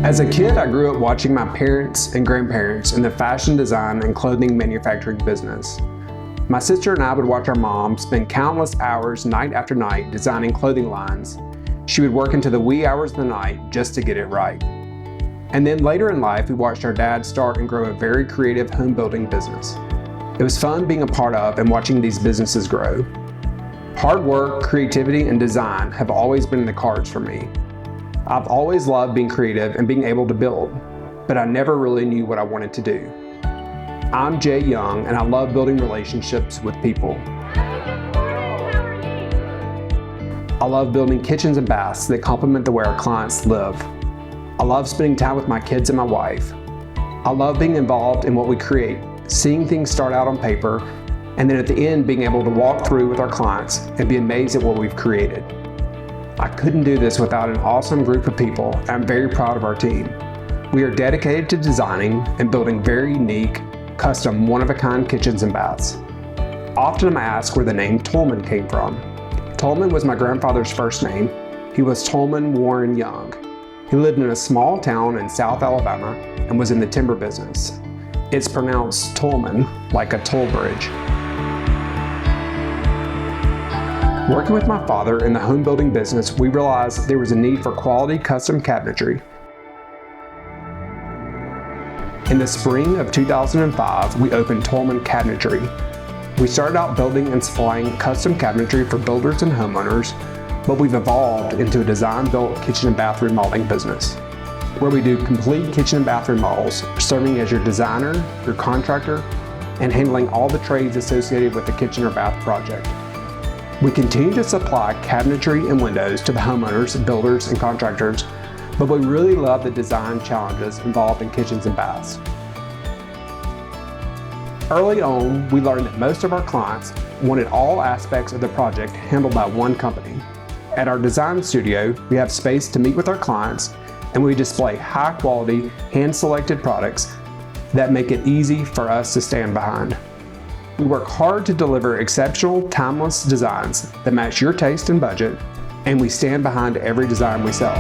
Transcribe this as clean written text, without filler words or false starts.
As a kid, I grew up watching my parents and grandparents in the fashion design and clothing manufacturing business. My sister and I would watch our mom spend countless hours night after night designing clothing lines. She would work into the wee hours of the night just to get it right. And then later in life, we watched our dad start and grow a very creative home building business. It was fun being a part of and watching these businesses grow. Hard work, creativity, and design have always been in the cards for me. I've always loved being creative and being able to build, but I never really knew what I wanted to do. I'm Jay Young, and I love building relationships with people. I love building kitchens and baths that complement the way our clients live. I love spending time with my kids and my wife. I love being involved in what we create, seeing things start out on paper, and then at the end being able to walk through with our clients and be amazed at what we've created. I couldn't do this without an awesome group of people, and I'm very proud of our team. We are dedicated to designing and building very unique, custom, one-of-a-kind kitchens and baths. Often I'm asked where the name Toulmin came from. Toulmin was my grandfather's first name. He was Toulmin Warren Young. He lived in a small town in South Alabama and was in the timber business. It's pronounced Toulmin, like a toll bridge. Working with my father in the home building business, we realized there was a need for quality custom cabinetry. In the spring of 2005, we opened Toulmin Cabinetry. We started out building and supplying custom cabinetry for builders and homeowners, but we've evolved into a design-built kitchen and bath remodeling business, where we do complete kitchen and bath remodels, serving as your designer, your contractor, and handling all the trades associated with the kitchen or bath project. We continue to supply cabinetry and windows to the homeowners, builders, and contractors, but we really love the design challenges involved in kitchens and baths. Early on, we learned that most of our clients wanted all aspects of the project handled by one company. At our design studio, we have space to meet with our clients, and we display high-quality, hand-selected products that make it easy for us to stand behind. We work hard to deliver exceptional, timeless designs that match your taste and budget, and we stand behind every design we sell.